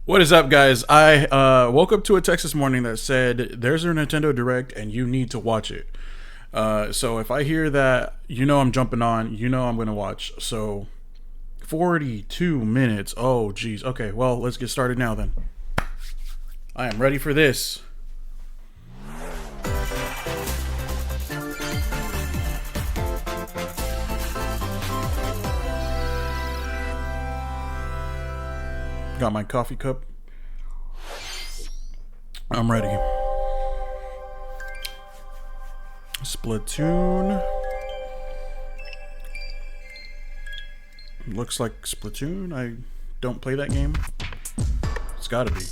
What is up, guys? I woke up to a text this morning that said there's a Nintendo Direct and you need to watch it. So if I hear that, you know I'm jumping on. You know I'm going to watch. So 42 minutes. Oh, geez. Okay, well, let's get started now then. I am ready for this. Got my coffee cup. I'm ready. Splatoon. Looks like Splatoon. I don't play that game. It's gotta be.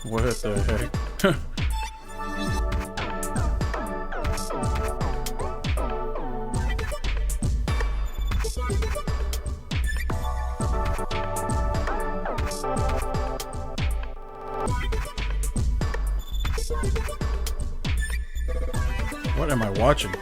What the heck? What am I watching?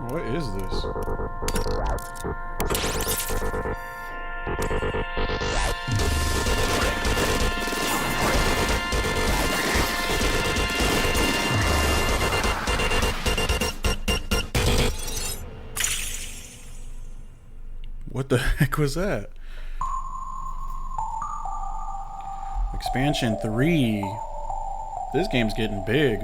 What is this? What the heck was that? Expansion 3. This game's getting big.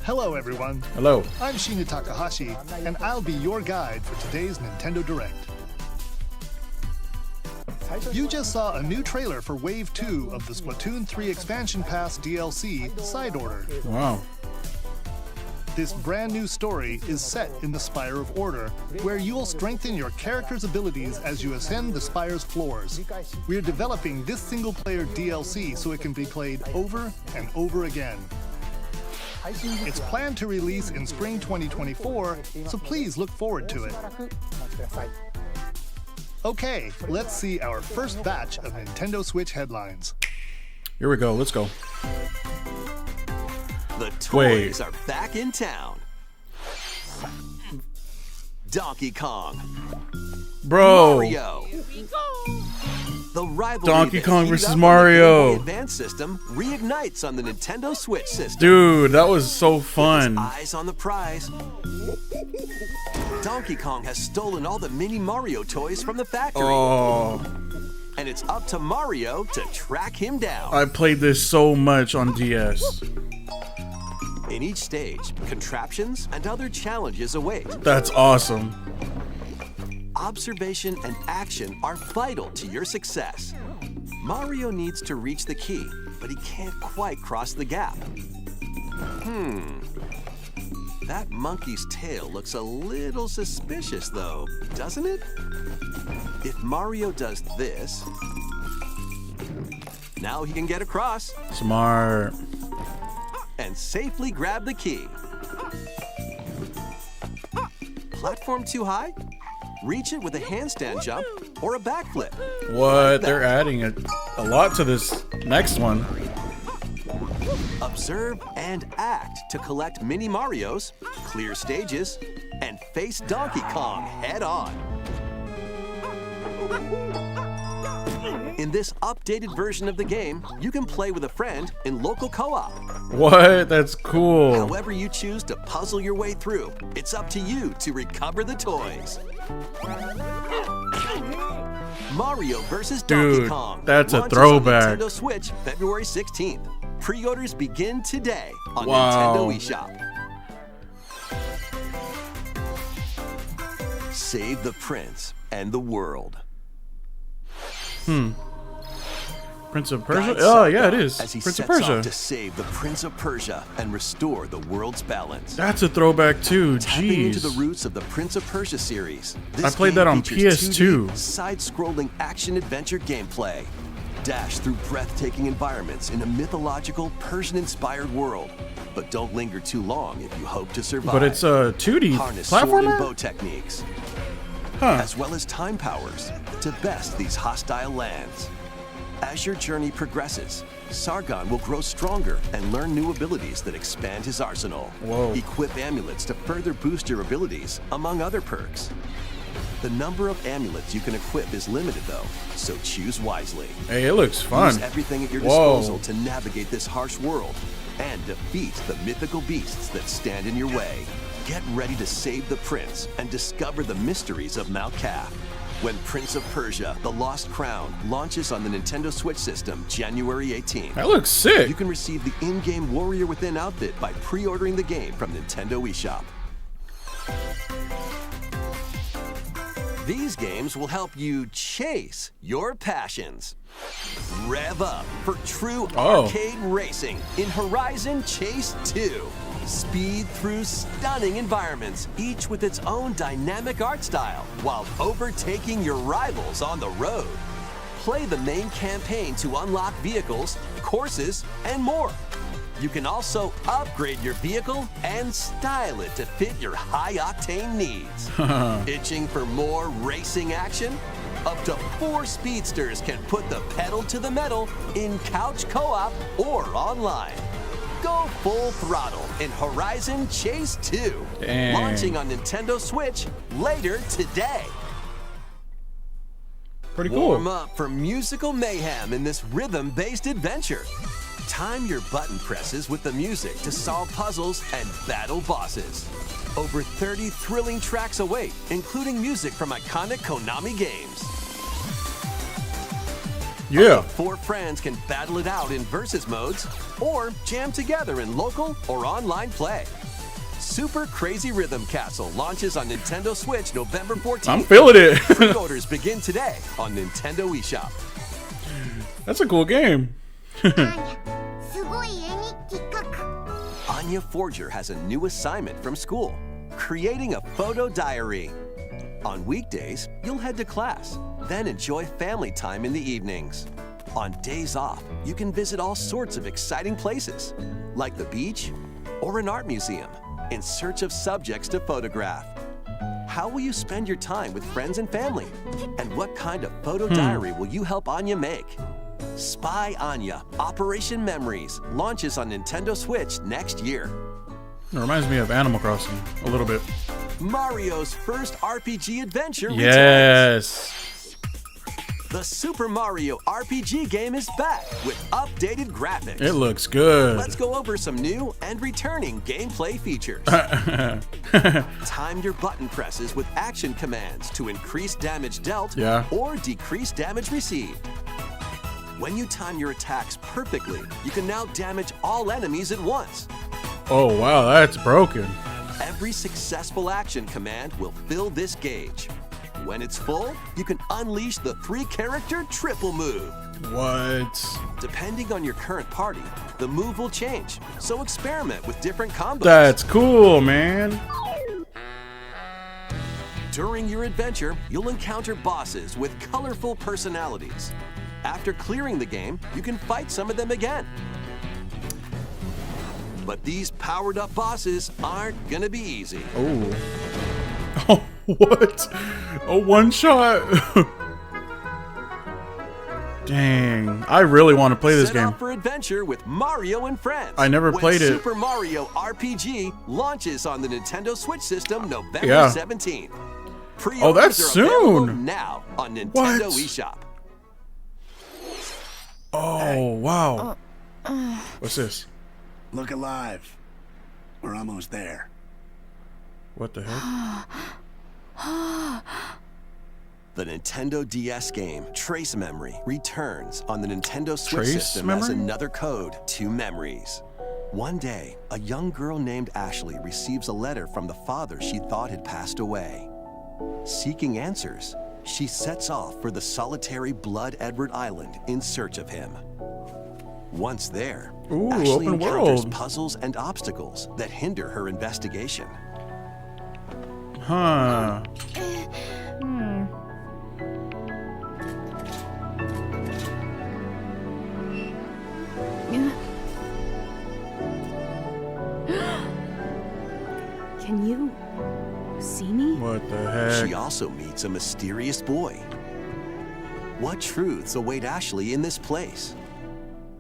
Hello everyone. Hello. I'm Shinya Takahashi, and I'll be your guide for today's Nintendo Direct. You just saw a new trailer for Wave 2 of the Splatoon 3 Expansion Pass DLC, Side Order. Wow. This brand new story is set in the Spire of Order, where you'll strengthen your character's abilities as you ascend the Spire's floors. We're developing this single-player DLC so it can be played over and over again. It's planned to release in spring 2024, so please look forward to it. Okay, let's see our first batch of Nintendo Switch headlines. Here we go. Let's go. The toys are back in town. Donkey Kong. Bro. Mario. The rivalry Donkey that Kong heated versus up on the Mario. Game Boy Advance system reignites on the Nintendo Switch system. Dude, that was so fun. Eyes on the prize. Donkey Kong has stolen all the mini Mario toys from the factory. Oh, And it's up to Mario to track him down. I played this so much on DS. In each stage, contraptions and other challenges await. That's awesome. Observation and action are vital to your success. Mario needs to reach the key, but he can't quite cross the gap. That monkey's tail looks a little suspicious though, doesn't it? If Mario does this, now he can get across Smart. and safely grab the key. Platform too high? Reach it with a handstand jump or a backflip. What? They're adding a lot to this next one. Observe and act to collect mini Marios, clear stages, and face Donkey Kong head on. In this updated version of the game, you can play with a friend in local co-op. What? That's cool. However you choose to puzzle your way through, it's up to you to recover the toys. Mario vs. Donkey Dude, Kong. that's a launches throwback. On Nintendo Switch, February 16th. Pre-orders begin today on Wow. Nintendo eShop. Save the prince and the world. Prince of Persia? Guide Oh, Saga yeah, it is. as he Prince of sets Persia. off to save the Prince of Persia and restore the world's balance. That's a throwback too. Tapping into the Jeez. roots of the Prince of Persia series, I this played game that on features PS2. 2D side-scrolling action-adventure gameplay. Dash through breathtaking environments in a mythological Persian-inspired world. But don't linger too long if you hope to survive. But it's a 2D Harness sword and platformer? bow techniques, Huh. as well as time powers, to best these hostile lands. As your journey progresses, Sargon will grow stronger and learn new abilities that expand his arsenal. Whoa. Equip amulets to further boost your abilities, among other perks. The number of amulets you can equip is limited though, so choose wisely. Hey, it looks fun. Use everything at your Whoa. disposal to navigate this harsh world and defeat the mythical beasts that stand in your way. Get ready to save the prince and discover the mysteries of Mount Kaf when Prince of Persia: The Lost Crown launches on the Nintendo Switch system January 18th. That looks sick. You can receive the in-game Warrior Within outfit by pre-ordering the game from Nintendo eShop. These games will help you chase your passions. Rev up for true arcade racing in Horizon Chase 2. Speed through stunning environments, each with its own dynamic art style, while overtaking your rivals on the road. Play the main campaign to unlock vehicles, courses, and more. You can also upgrade your vehicle and style it to fit your high-octane needs. Itching for more racing action? Up to 4 speedsters can put the pedal to the metal in couch co-op or online. Go full throttle in Horizon Chase 2, Dang. launching on Nintendo Switch later today. Pretty cool. Warm up for musical mayhem in this rhythm-based adventure. Time your button presses with the music to solve puzzles and battle bosses. Over 30 thrilling tracks await, including music from iconic Konami games. Yeah. 4 friends can battle it out in versus modes or jam together in local or online play. Super Crazy Rhythm Castle launches on Nintendo Switch November 14th. I'm feeling it. Pre-orders begin today on Nintendo eShop. That's a cool game. Anya Forger has a new assignment from school, creating a photo diary. On weekdays, you'll head to class, then enjoy family time in the evenings. On days off, you can visit all sorts of exciting places, like the beach or an art museum, in search of subjects to photograph. How will you spend your time with friends and family? And what kind of photo diary will you help Anya make? Spy Anya: Operation Memories launches on Nintendo Switch next year. It reminds me of Animal Crossing a little bit. Mario's first RPG adventure returns. Yes. The Super Mario RPG game is back with updated graphics. It looks good. Let's go over some new and returning gameplay features. Time your button presses with action commands to increase damage dealt or decrease damage received. When you time your attacks perfectly, you can now damage all enemies at once. Oh, wow, that's broken. Every successful action command will fill this gauge. When it's full, you can unleash the 3-character triple move. What? Depending on your current party, the move will change, so experiment with different combos. That's cool, man. During your adventure, you'll encounter bosses with colorful personalities. After clearing the game, you can fight some of them again. But these powered-up bosses aren't gonna be easy. Oh. Oh, what? A one-shot? Dang. I really want to play this Set game. out for adventure with Mario and Friends. I never played it. Super Mario RPG launches on the Nintendo Switch system November 17th. Oh, that's Pre-orders are available soon. now on Nintendo What? eShop. Oh, wow. What's this? Look alive. We're almost there. What the heck? The Nintendo DS game Trace Memory returns on the Nintendo Switch Trace system as Memory? another code to memories. One day, a young girl named Ashley receives a letter from the father she thought had passed away. Seeking answers, she sets off for the solitary Blood Edward Island in search of him. Once there, Ooh, Ashley open encounters world. puzzles and obstacles that hinder her investigation. Huh. Can you see me? What the heck? She also meets a mysterious boy. What truths await Ashley in this place?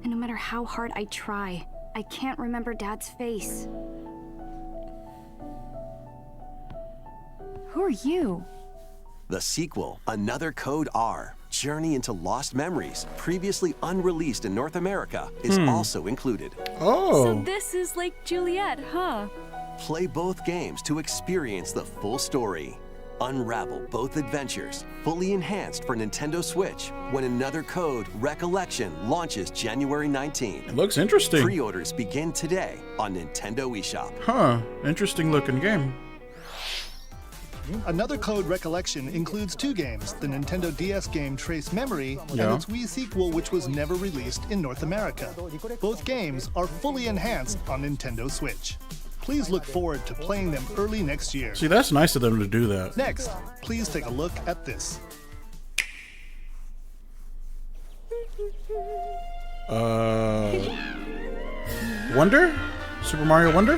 And no matter how hard I try, I can't remember Dad's face. Who are you? The sequel, Another Code R, Journey into Lost Memories, previously unreleased in North America, is also included. Oh. So this is like Juliet, huh? Play both games to experience the full story. Unravel both adventures, fully enhanced for Nintendo Switch, when Another Code Recollection launches January 19th. It looks interesting. Pre-orders begin today on Nintendo eShop. Huh. Interesting looking game. Another Code Recollection includes 2 games, the Nintendo DS game Trace Memory Yeah. and its Wii sequel, which was never released in North America. Both games are fully enhanced on Nintendo Switch. Please look forward to playing them early next year. See, that's nice of them to do that. Next, please take a look at this. Wonder? Super Mario Wonder?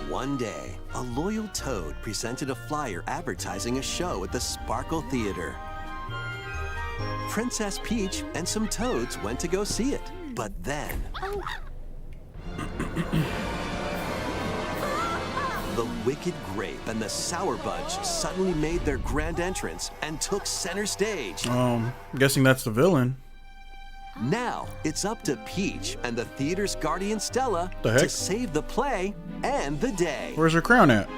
One day, a loyal toad presented a flyer advertising a show at the Sparkle Theater. Princess Peach and some toads went to go see it, but then... The Wicked Grape and the Sour Bunch suddenly made their grand entrance and took center stage. I'm guessing that's the villain. Now, it's up to Peach and the theater's guardian Stella The heck? to save the play and the day. Where's her crown at?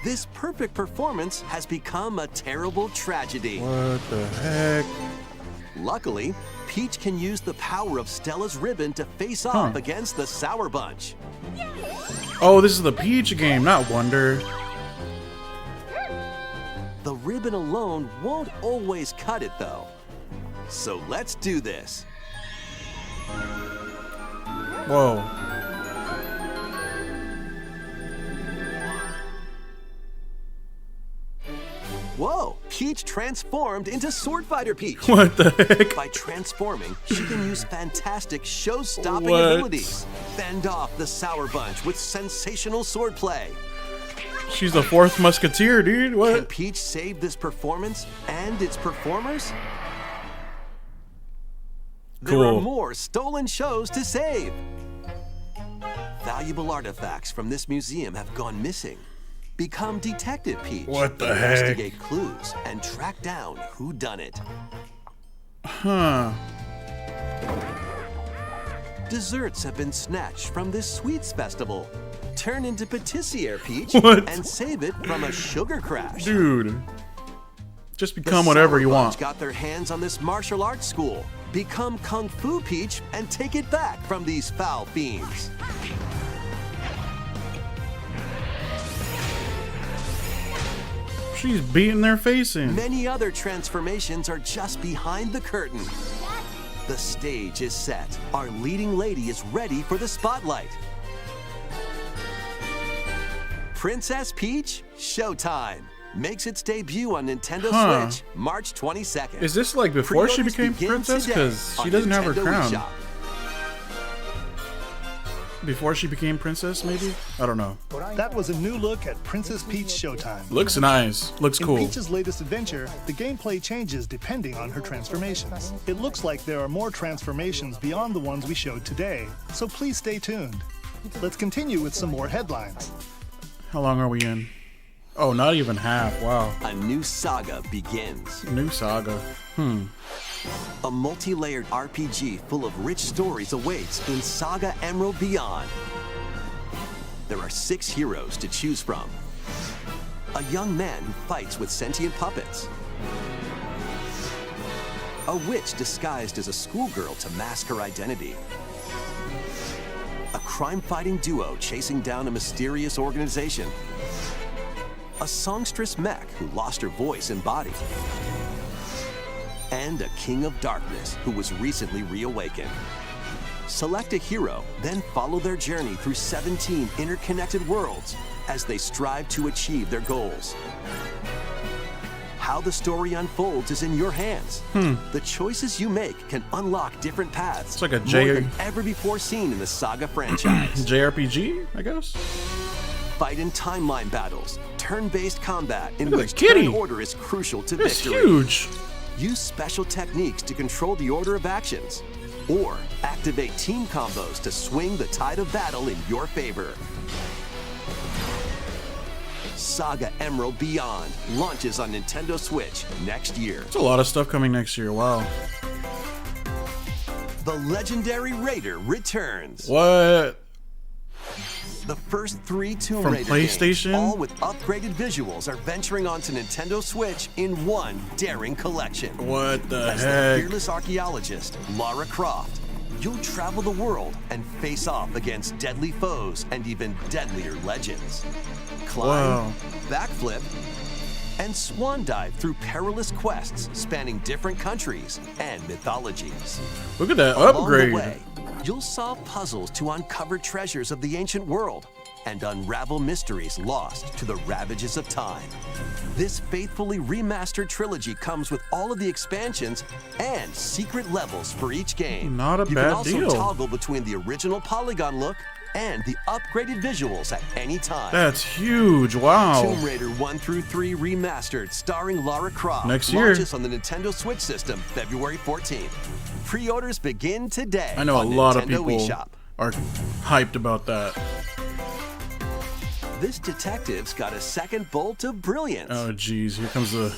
This perfect performance has become a terrible tragedy. What the heck? Luckily, Peach can use the power of Stella's ribbon to face off against the Sour Bunch. Oh, this is the Peach game, not Wonder. The ribbon alone won't always cut it, though. So let's do this. Whoa. Whoa, Peach transformed into Sword Fighter Peach. What the heck? By transforming, she can use fantastic show-stopping What? abilities. Fend off the Sour Bunch with sensational swordplay. She's the 4th Musketeer, dude. Can What? Peach save this performance and its performers? There are Cool. more stolen shows to save. Valuable artifacts from this museum have gone missing. Become Detective Peach. What the heck? Investigate clues and track down who done it. Huh. Desserts have been snatched from this sweets festival. Turn into Patissiere Peach What? and save it from a sugar crash. Dude. Just The become whatever Sour you Bunch want. got their hands on this martial arts school. Become Kung Fu Peach and take it back from these foul fiends. She's beating their face in. Many other transformations are just behind the curtain. The stage is set. Our leading lady is ready for the spotlight. Princess Peach Showtime makes its debut on Nintendo Huh. Switch March 22nd. Is this like before she Pre-orders became begin princess? today Because she on doesn't have her Nintendo crown. eShop. Before she became princess, maybe? I don't know. That was a new look at Princess Peach Showtime. Looks nice. Looks In cool. Peach's latest adventure, the gameplay changes depending on her transformations. It looks like there are more transformations beyond the ones we showed today, so please stay tuned. Let's continue with some more headlines. How long are we in? Oh, not even half. Wow. A new saga begins. New Saga. A multi-layered RPG full of rich stories awaits in Saga Emerald Beyond. There are 6 heroes to choose from. A young man who fights with sentient puppets. A witch disguised as a schoolgirl to mask her identity. A crime-fighting duo chasing down a mysterious organization. a songstress mech who lost her voice and body, and a king of darkness who was recently reawakened. Select a hero, then follow their journey through 17 interconnected worlds as they strive to achieve their goals. How the story unfolds is in your hands. The choices you make can unlock different paths. It's like a more than ever before seen in the Saga franchise. JRPG, I guess? Fight in timeline battles, turn-based combat in Look at which the kitty. turn order is crucial to That's victory. huge. Use special techniques to control the order of actions, or activate team combos to swing the tide of battle in your favor. Saga Emerald Beyond launches on Nintendo Switch next year. There's a lot of stuff coming next year. Wow. The legendary Raider returns. What? The first 3 Tomb From Raider PlayStation? games, all with upgraded visuals, are venturing onto Nintendo Switch in one daring collection. What the As the heck? fearless archaeologist, Lara Croft, you'll travel the world and face off against deadly foes and even deadlier legends. Climb, Wow. backflip, and swan dive through perilous quests spanning different countries and mythologies. Look at that Along upgrade. the way, you'll solve puzzles to uncover treasures of the ancient world and unravel mysteries lost to the ravages of time. This faithfully remastered trilogy comes with all of the expansions and secret levels for each game. Not a you bad can also deal. toggle between the original polygon look and the upgraded visuals at any time. That's huge. Wow. Tomb Raider 1 through 3 Remastered, starring Lara Croft, Next year. launches on the Nintendo Switch system February 14th. Pre-orders begin today. I know a on lot of Nintendo people eShop. are hyped about that. This detective's got a second bolt of brilliance. Oh, geez. Here comes the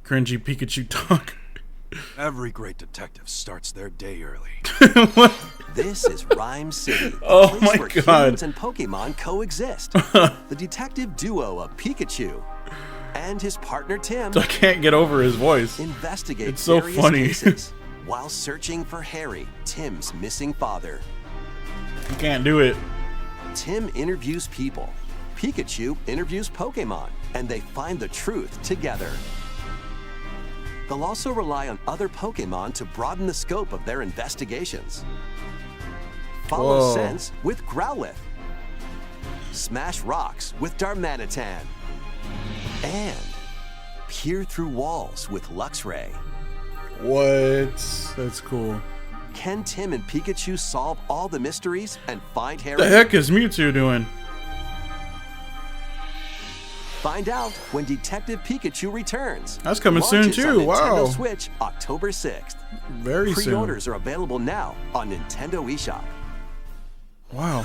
cringy Pikachu talk. Every great detective starts their day early. This is Rhyme City, a Oh place my where God. humans and Pokemon coexist. The detective duo of Pikachu and his partner Tim I can't get over his voice. investigate It's so various funny. cases while searching for Harry, Tim's missing father. You can't do it. Tim interviews people, Pikachu interviews Pokemon, and they find the truth together. They'll also rely on other Pokemon to broaden the scope of their investigations. Follow Whoa. Sense with Growlithe. Smash Rocks with Darmanitan. And peer through walls with Luxray. What? That's cool. Can Tim and Pikachu solve all the mysteries and find Harry? The heck is Mewtwo doing? Find out when Detective Pikachu returns. That's coming soon, Launches too. on Nintendo Wow. Switch October 6th. Very soon. Pre-orders are available now on Nintendo eShop. Wow.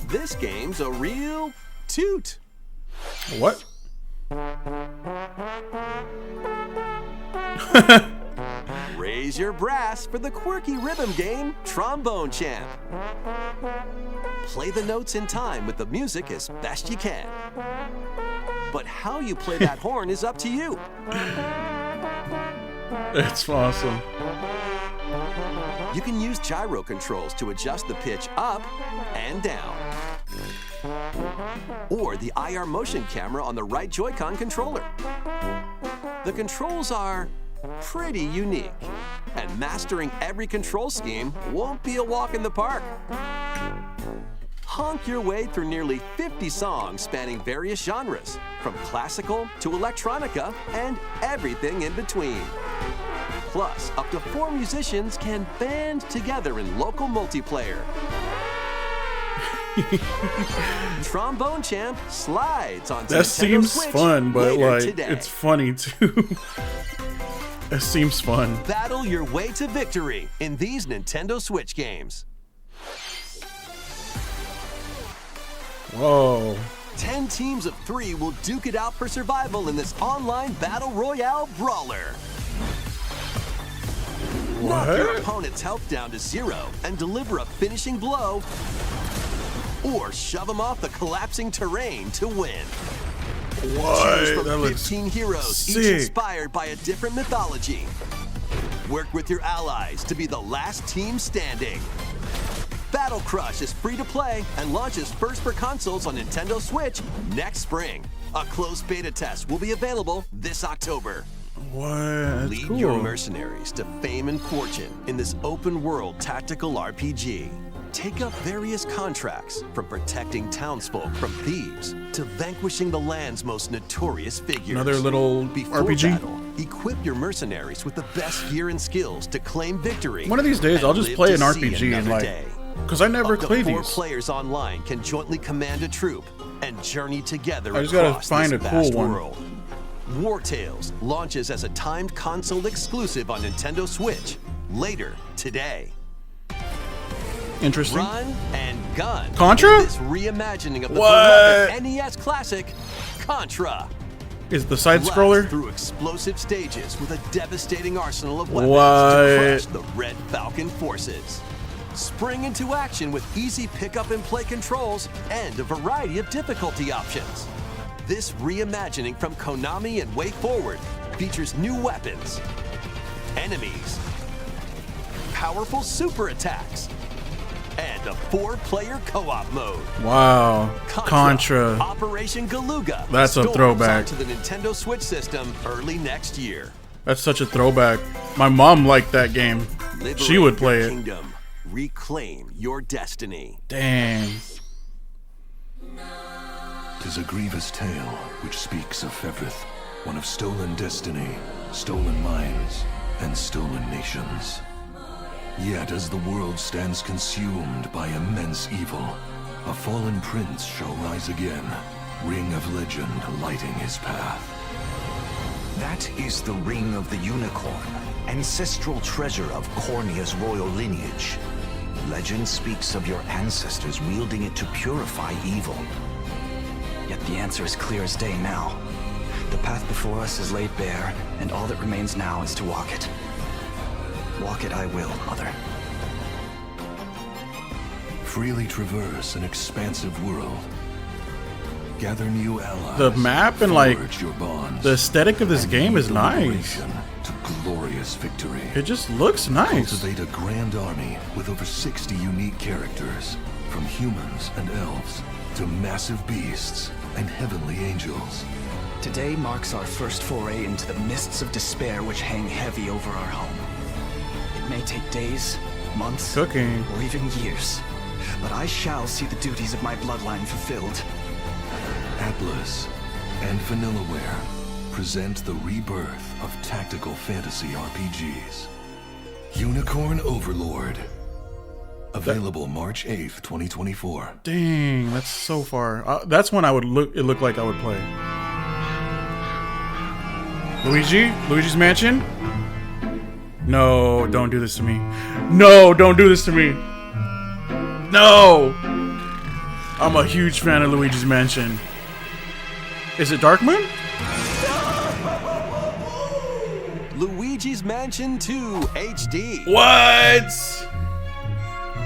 This game's a real toot. What? Raise your brass for the quirky rhythm game, Trombone Champ. Play the notes in time with the music as best you can. But how you play that horn is up to you. It's awesome. You can use gyro controls to adjust the pitch up and down. Or the IR motion camera on the right Joy-Con controller. The controls are pretty unique, and mastering every control scheme won't be a walk in the park. Honk your way through nearly 50 songs spanning various genres, from classical to electronica and everything in between. Plus, up to 4 musicians can band together in local multiplayer. Trombone Champ slides onto That Nintendo seems Switch fun, but later like today. it's funny too. It seems fun. Battle your way to victory in these Nintendo Switch games. Whoa. 10 teams of 3 will duke it out for survival in this online battle royale brawler. Knock your What? opponent's health down to 0 and deliver a finishing blow, or shove them off the collapsing terrain to win. Choose What? from That looks 15 heroes, each sick. inspired by a different mythology. Work with your allies to be the last team standing. Battle Crush is free to play and launches first for consoles on Nintendo Switch next spring. A closed beta test will be available this October. What? That's Lead cool. your mercenaries to fame and fortune in this open-world tactical RPG. Take up various contracts, from protecting townsfolk from thieves to vanquishing the land's most notorious figures. Another little Before RPG. battle, equip your mercenaries with the best gear and skills to claim victory. One of these days, and I'll just live play to an see RPG and another like, day. because I never Up to play 4 these. players online can jointly command a troop and journey together I just gotta across find this a cool vast one. world. War Tales launches as a timed console exclusive on Nintendo Switch later today. Interesting. Run and gun. Contra? in This reimagining of the What? beloved NES classic, Contra. Is the side Blast scroller? through explosive stages with a devastating arsenal of weapons What? to crush the Red Falcon forces. Spring into action with easy pick-up and play controls and a variety of difficulty options. This reimagining from Konami and Way Forward features new weapons, enemies, powerful super attacks, and a 4-player co-op mode. Wow. Contra. Operation Galuga. That's a storms throwback. onto the Nintendo Switch system early next year. That's such a throwback. My mom liked that game. She would play your it. Kingdom. Reclaim your destiny. Dang. 'Tis a grievous tale which speaks of Fevrith, one of stolen destiny, stolen minds, and stolen nations. Yet as the world stands consumed by immense evil, a fallen prince shall rise again, ring of legend lighting his path. That is the Ring of the Unicorn, ancestral treasure of Cornia's royal lineage. Legend speaks of your ancestors wielding it to purify evil. Yet the answer is clear as day now. The path before us is laid bare, and all that remains now is to walk it. Walk it I will, Mother. Freely traverse an expansive world. Gather new allies. The map and like forge your bonds, the aesthetic of this and game lead is the nice. liberation to glorious victory. It just looks nice. Cultivate a grand army with over 60 unique characters, from humans and elves to massive beasts and heavenly angels. Today marks our first foray into the mists of despair which hang heavy over our home. It may take days, months, Cooking. or even years, but I shall see the duties of my bloodline fulfilled. Atlas and Vanillaware present the rebirth of tactical fantasy RPGs. Unicorn Overlord. Available March 8th, 2024. Dang, that's so far. That's when I would look. It looked like I would play. Luigi's Mansion. No, don't do this to me. No, don't do this to me. No. I'm a huge fan of Luigi's Mansion. Is it Dark Moon? Luigi's Mansion 2 HD. What?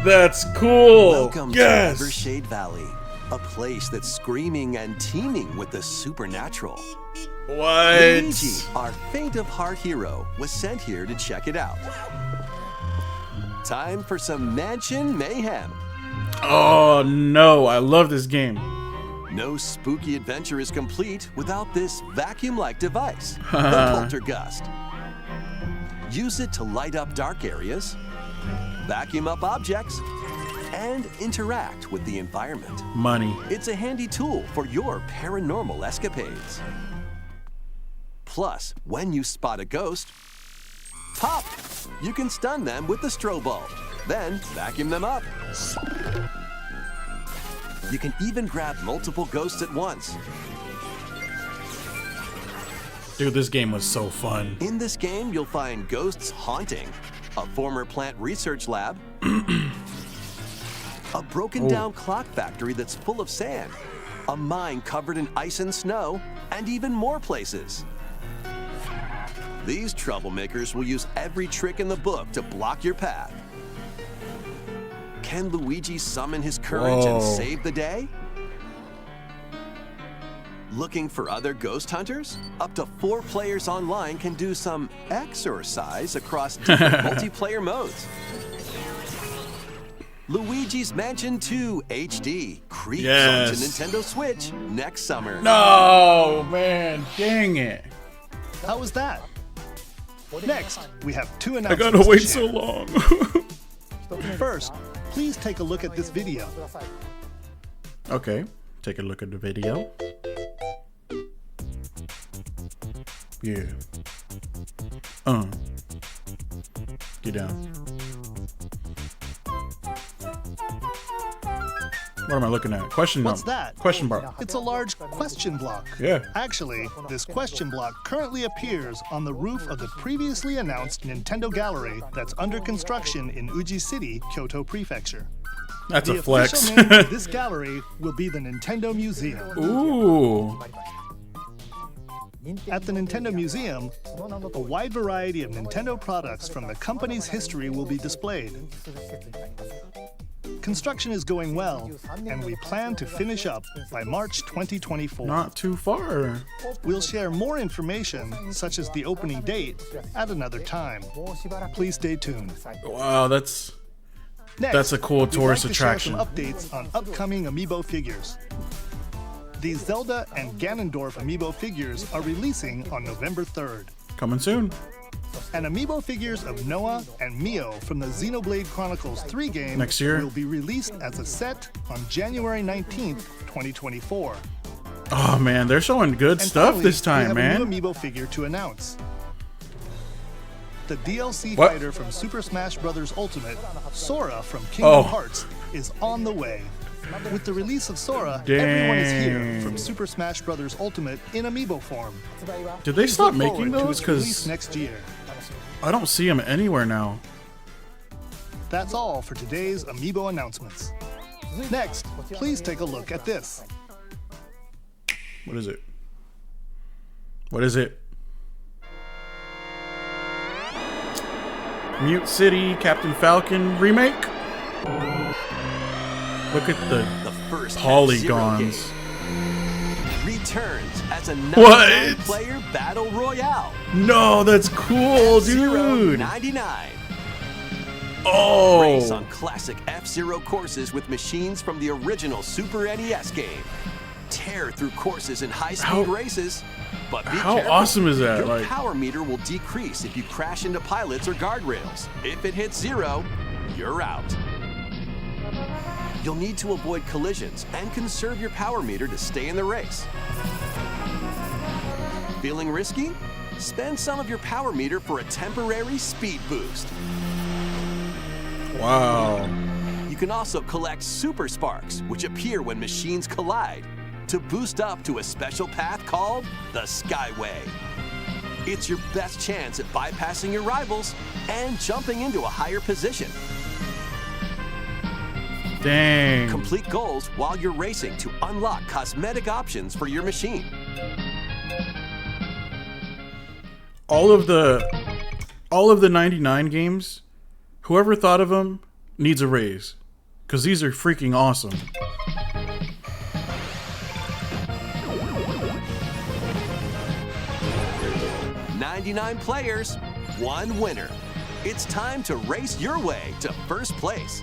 That's cool. Welcome to Yes. Evershade Valley, a place that's screaming and teeming with the supernatural. What? Luigi, our faint of heart hero, was sent here to check it out. Time for some mansion mayhem. Oh no, I love this game. No spooky adventure is complete without this vacuum-like device, the Poltergust. Use it to light up dark areas, vacuum up objects, and interact with the environment. Money. It's a handy tool for your paranormal escapades. Plus, when you spot a ghost, pop! You can stun them with the strobe bulb, then vacuum them up. You can even grab multiple ghosts at once. Dude, this game was so fun. In this game, you'll find ghosts haunting, a former plant research lab, a broken down clock factory that's full of sand, a mine covered in ice and snow, and even more places. These troublemakers will use every trick in the book to block your path. Can Luigi summon his courage and Whoa. save the day? Looking for other ghost hunters? Up to 4 players online can do some exercise across different multiplayer modes. Luigi's Mansion 2 HD creeps Yes. onto Nintendo Switch next summer. No, man. Dang it. How was that? Next, we have two I announcements. gotta wait to so share. long. First, please take a look at this video. Okay, take a look at the video. Yeah. Get down. What am I looking at? Question What's mark. that? Question mark. It's a large question block. Yeah. Actually, this question block currently appears on the roof of the previously announced Nintendo Gallery that's under construction in Uji City, Kyoto Prefecture. That's The a flex. official name of this gallery will be the Nintendo Museum. Ooh. At the Nintendo Museum, a wide variety of Nintendo products from the company's history will be displayed. Construction is going well, and we plan to finish up by March 2024. Not too far. We'll share more information, such as the opening date, at another time. Please stay tuned. Wow, that's Next, a cool we'd tourist like to share attraction. some updates on upcoming Amiibo figures. The Zelda and Ganondorf Amiibo figures are releasing on November 3rd. Coming soon. And Amiibo figures of Noah and Mio from the Xenoblade Chronicles 3 game Next year. will be released as a set on January 19th, 2024. Oh man, they're showing good And stuff finally, this time, we have man. a new Amiibo figure to announce. The DLC What? fighter from Super Smash Bros. Ultimate, Sora from Kingdom Oh. Hearts, is on the way. With the release of Sora, everyone is here Dang. from Super Smash Bros. Ultimate in Amiibo form. Did they stop Look making forward to those? its release Because next year. I don't see them anywhere now. That's all for today's Amiibo announcements. Next, please take a look at this. What is it? What is it? Mute City Captain Falcon remake? Look at the The first polygons. F-Zero game returns as a What? 99-player battle royale. No, that's cool, F-Zero dude. 99. Oh. Race on classic F-Zero courses with machines from the original Super NES game. Tear through courses in high-speed How- races. But be How careful. awesome is that? Your Like, power meter will decrease if you crash into pilots or guardrails. If it hits 0, you're out. You'll need to avoid collisions and conserve your power meter to stay in the race. Feeling risky? Spend some of your power meter for a temporary speed boost. wow. You can also collect super sparks, which appear when machines collide, to boost up to a special path called the Skyway. It's your best chance at bypassing your rivals and jumping into a higher position. Dang. Complete goals while you're racing to unlock cosmetic options for your machine. All of the 99 games, whoever thought of them needs a raise. Because these are freaking awesome. "99 players, 1 winner." It's time to race your way to first place.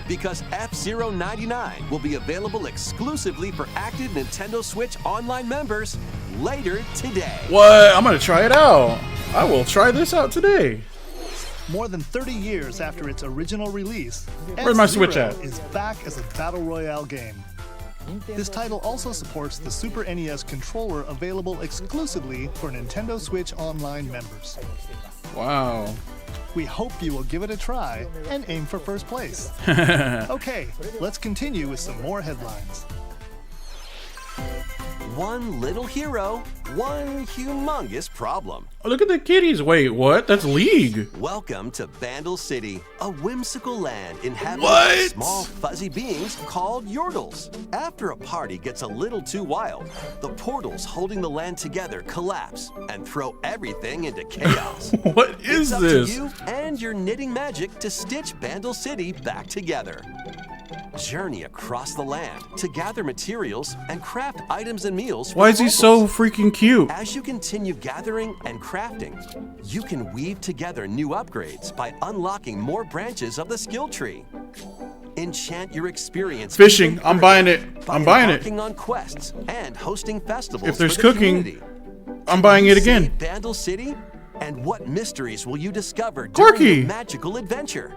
Because F-Zero 99 will be available exclusively for active Nintendo Switch Online members later today. What? I'm gonna try it out. I will try this out today. More than 30 years after its original release, Where's my Switch F-Zero at? is back as a battle royale game. This title also supports the Super NES controller available exclusively for Nintendo Switch Online members. Wow. We hope you will give it a try and aim for first place. Okay, let's continue with some more headlines. One little hero, one humongous problem. Oh, look at the kitties. Wait, what? That's League. Welcome to Vandal City, a whimsical land inhabited What? by small fuzzy beings called Yordles. After a party gets a little too wild, the portals holding the land together collapse and throw everything into chaos. What is It's up this? to you and your knitting magic to stitch Vandal City back together. Journey across the land to gather materials and craft items and meals for Why the is he locals. so freaking cute? As you continue gathering and crafting, you can weave together new upgrades by unlocking more branches of the skill tree. Enchant your experience. Fishing. even I'm further buying it. by I'm buying it. embarking on quests and hosting festivals. If there's for the cooking, community. I'm buying it Save again. Vandal City? And what mysteries will you discover Corky. during your magical adventure?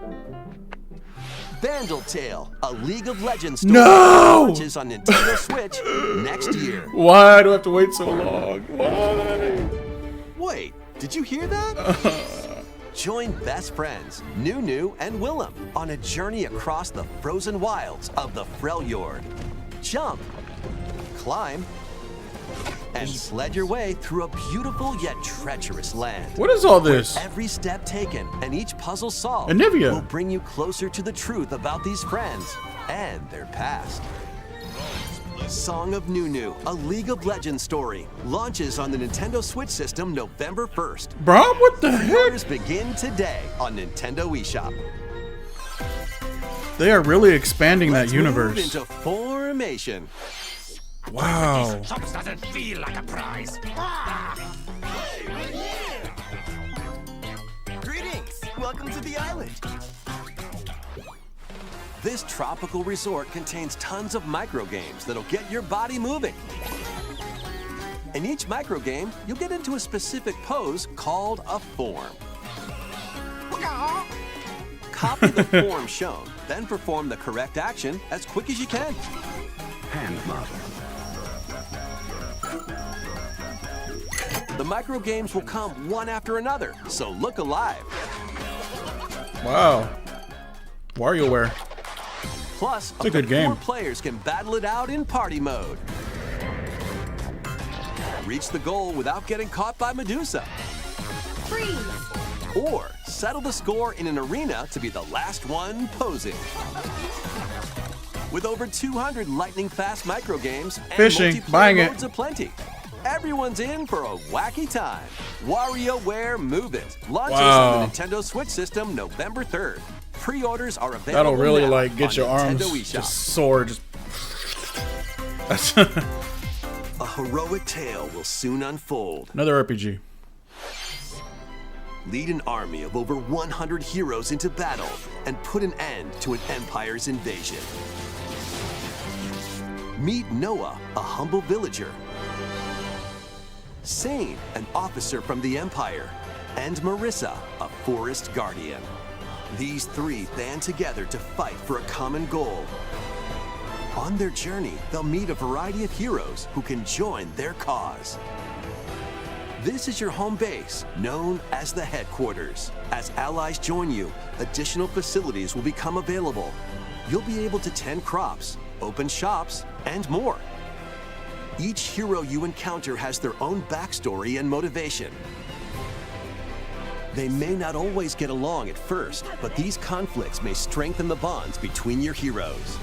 Vandal Tale, a League of Legends story No! launches on Nintendo Switch next year. Why do I have to wait so long? Why? Wait, did you hear that? Join best friends Nunu and Willem on a journey across the frozen wilds of the Freljord. Jump, climb, and sled your way through a beautiful yet treacherous land. What is all this? Every step taken and each puzzle solved Anivia. will bring you closer to the truth about these friends and their past. Song of Nunu, a League of Legends story, launches on the Nintendo Switch system November 1st. Bro, what the heck? Pre-orders begin today on Nintendo eShop. They are really expanding Let's that universe. move into Formation. Wow. Doesn't feel like a prize. Greetings! Welcome to the island. This tropical resort contains tons of micro games that'll get your body moving. In each micro game, you'll get into a specific pose called a form. Copy the form shown, then perform the correct action as quick as you can. Hand mother. The micro games will come one after another, so look alive. Wow. WarioWare. Plus, It's a good game. 4 players can battle it out in party mode. Reach the goal without getting caught by Medusa. Freeze! Or settle the score in an arena to be the last one posing. With over 200 lightning-fast micro games and Fishing, multiplayer buying it. modes aplenty, everyone's in for a wacky time. WarioWare Move It launches Wow. on the Nintendo Switch system November 3rd. Pre-orders are available That'll really now like get on your arms Nintendo eShop. just sore. Just. A heroic tale will soon unfold. Another RPG. Lead an army of over 100 heroes into battle and put an end to an empire's invasion. Meet Noah, a humble villager. Sane, an officer from the Empire. And Marissa, a forest guardian. These 3 band together to fight for a common goal. On their journey, they'll meet a variety of heroes who can join their cause. This is your home base, known as the headquarters. As allies join you, additional facilities will become available. You'll be able to tend crops, open shops, and more. Each hero you encounter has their own backstory and motivation. They may not always get along at first, but these conflicts may strengthen the bonds between your heroes.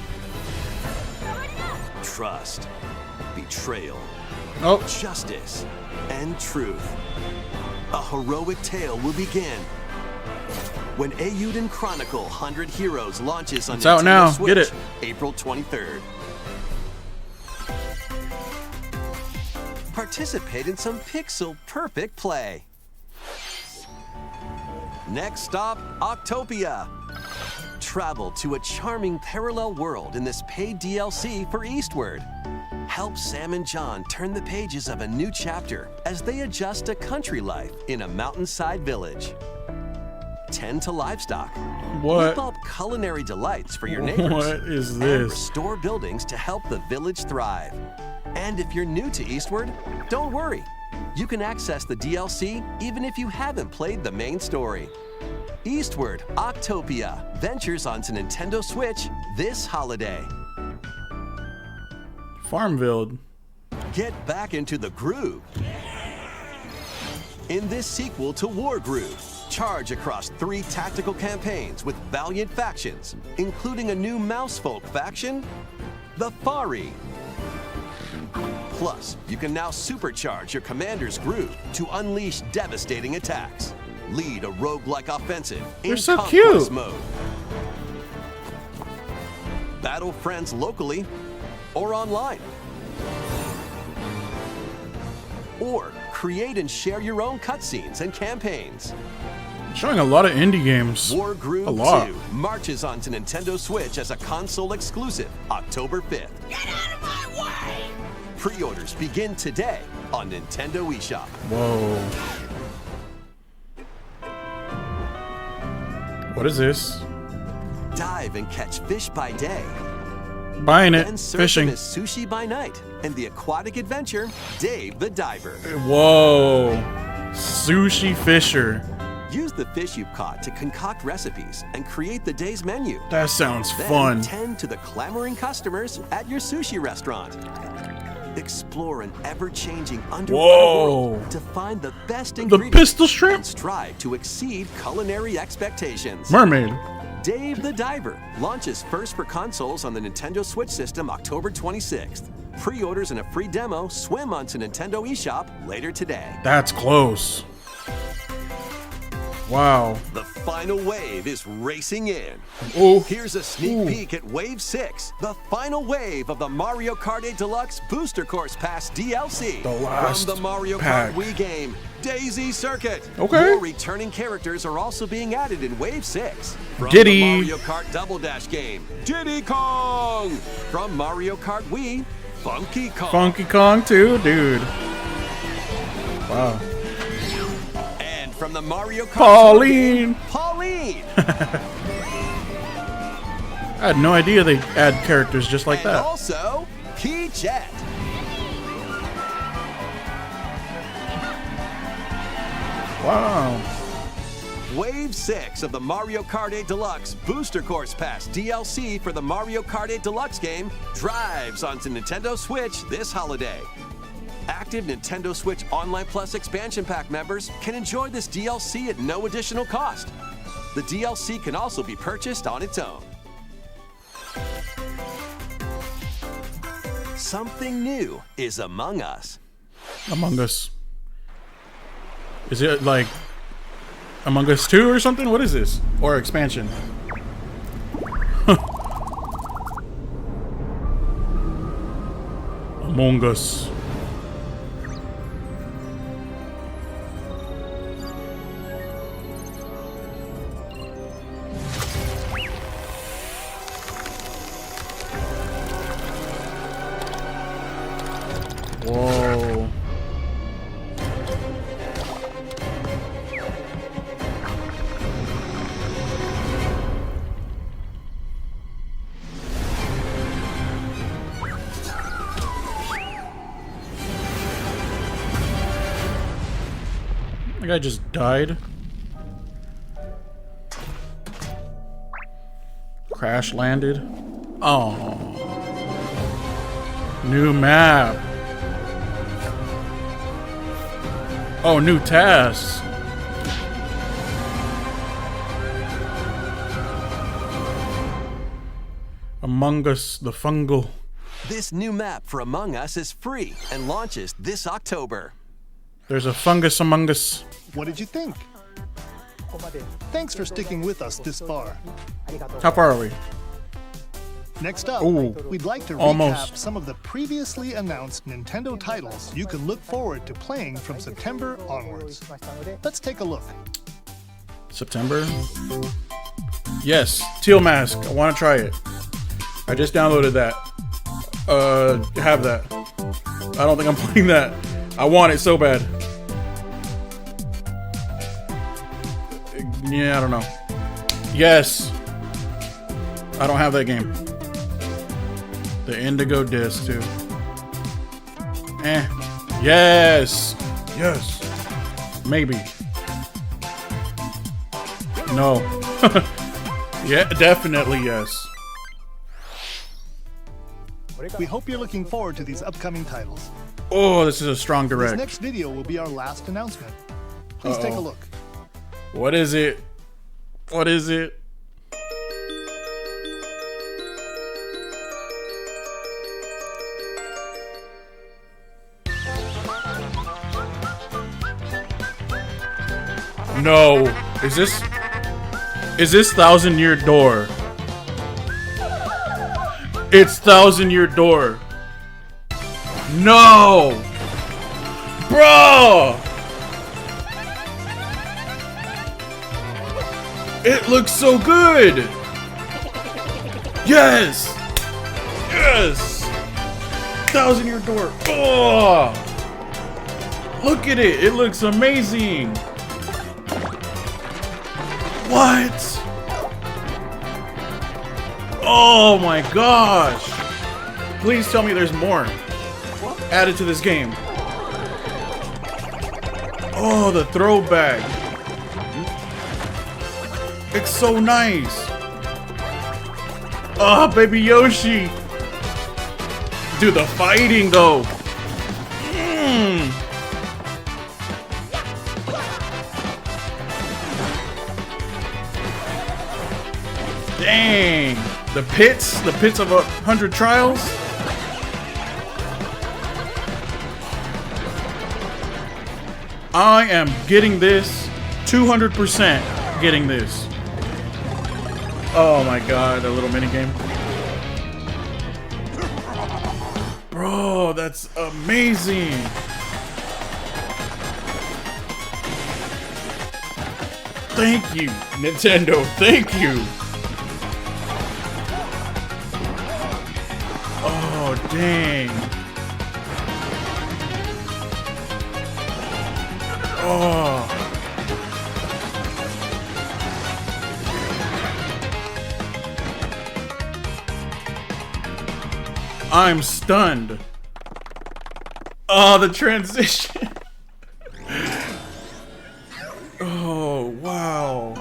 Trust, betrayal, Oh, justice, and truth. A heroic tale will begin when Eiyuden Chronicle 100 Heroes launches on It's out Nintendo now. Switch, Get it. April 23rd. Participate in some pixel-perfect play. Next stop, Octopia. Travel to a charming parallel world in this paid DLC for Eastward. Help Sam and John turn the pages of a new chapter as they adjust to country life in a mountainside village. Tend to livestock. What? Whip up culinary delights for your neighbors. What is And this? restore buildings to help the village thrive. And if you're new to Eastward, don't worry. You can access the DLC even if you haven't played the main story. Eastward Octopia ventures onto Nintendo Switch this holiday. Farmville. Get back into the groove. In this sequel to Wargroove, charge across 3 tactical campaigns with valiant factions, including a new Mousefolk faction, the Fari. Plus, you can now supercharge your commander's groove to unleash devastating attacks. Lead a roguelike offensive in They're so conquest cute. mode. Battle friends locally or online. Or create and share your own cutscenes and campaigns. Showing a lot of indie games. War Groove A lot. 2 marches onto Nintendo Switch as a console exclusive October 5th. Get out of my way! Pre-orders begin today on Nintendo eShop. Whoa. What is this? Dive and catch fish by day. Buying it. Then serve Fishing. them as sushi by night. And the aquatic adventure, Dave the Diver. Whoa. Sushi Fisher. Use the fish you've caught to concoct recipes and create the day's menu. That sounds Then fun. tend to the clamoring customers at your sushi restaurant. Explore an ever-changing underwater Whoa. world to find the best The ingredients pistol shrimp? and strive to exceed culinary expectations. Mermaid. Dave the Diver launches first for consoles on the Nintendo Switch system October 26th. Pre-orders and a free demo swim onto Nintendo eShop later today. That's close. Wow. The final wave is racing in. Oh. Here's a sneak peek at Wave 6, the final wave of the Mario Kart 8 Deluxe Booster Course Pass DLC. The last From the Mario pack. Kart Wii game, Daisy Circuit. Okay. More returning characters are also being added in Wave 6. From Diddy. the Mario Kart Double Dash game, Diddy Kong. From Mario Kart Wii, Funky Kong. Funky Kong too, dude. Wow. And from the Mario Kart Pauline. game, Pauline. I had no idea they add characters just like And that. also, Peachette. Wow. Wave 6 of the Mario Kart 8 Deluxe Booster Course Pass DLC for the Mario Kart 8 Deluxe game drives onto Nintendo Switch this holiday. Active Nintendo Switch Online Plus expansion pack members can enjoy this DLC at no additional cost. The DLC can also be purchased on its own. Something new is among us. Among Us. Is it like Among Us 2 or something? What is this? Or expansion? Among Us. Whoa. That guy just died. Crash landed. Oh. New map. Oh, new tasks. Among Us, the fungal. This new map for Among Us is free and launches this October. There's a fungus among us. What did you think? Thanks for sticking with us this far. How far are we? Next up, Ooh, we'd like to recap almost. some of the previously announced Nintendo titles you can look forward to playing from September onwards. Let's take a look. September? Yes, Teal Mask. I want to try it. I just downloaded that. Have that. I don't think I'm playing that. I want it so bad. Yeah, I don't know. Yes. I don't have that game. The Indigo disc too. Yes. Yes. Maybe. No. Yeah, definitely yes. We hope you're looking forward to these upcoming titles. Oh, this is a strong This direct. next video will be our last announcement. Please take a look. What is it? What is it? No. Is this Thousand Year Door? It's Thousand Year Door. No! Bro! It looks so good! Yes! Yes! 1,000-year door. Oh! Look at it. It looks amazing. What? Oh my gosh. Please tell me there's more added to this game. Oh, the throwback. It's so nice. Oh, baby Yoshi. Dude, the fighting though. Dang. The pits of 100 trials. I am getting this 200% getting this. Oh my god, a little mini game. Bro, that's amazing. Thank you, Nintendo. Thank you. Oh, dang. Oh. I'm stunned. Oh, the transition. Oh, wow.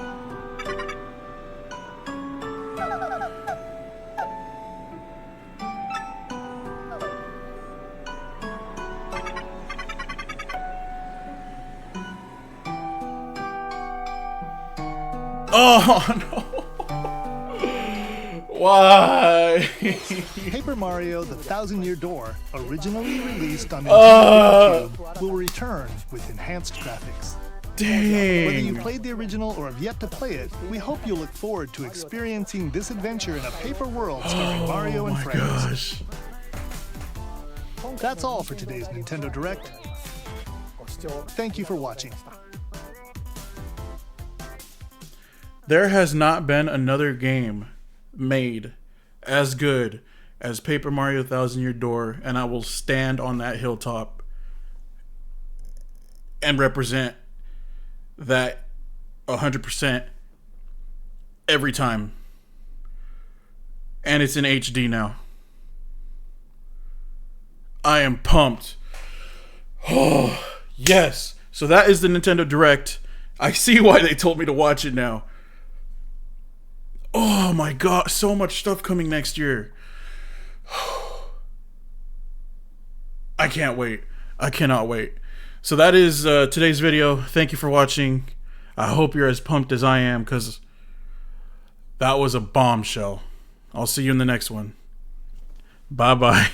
Oh, no. Why? Paper Mario: The 1,000-Year Door, originally released on Nintendo GameCube, will return with enhanced graphics. Dang. Whether you played the original or have yet to play it, we hope you look forward to experiencing this adventure in a paper world starring Mario and friends. Gosh. That's all for today's Nintendo Direct. Thank you for watching. There has not been another game made as good as Paper Mario 1,000-Year Door, and I will stand on that hilltop and represent that 100% every time. And it's in HD now. I am pumped. Oh, yes. So that is the Nintendo Direct. I see why they told me to watch it now. Oh my god, so much stuff coming next year. I can't wait. I cannot wait. So that is today's video. Thank you for watching. I hope you're as pumped as I am, because that was a bombshell. I'll see you in the next one. Bye-bye.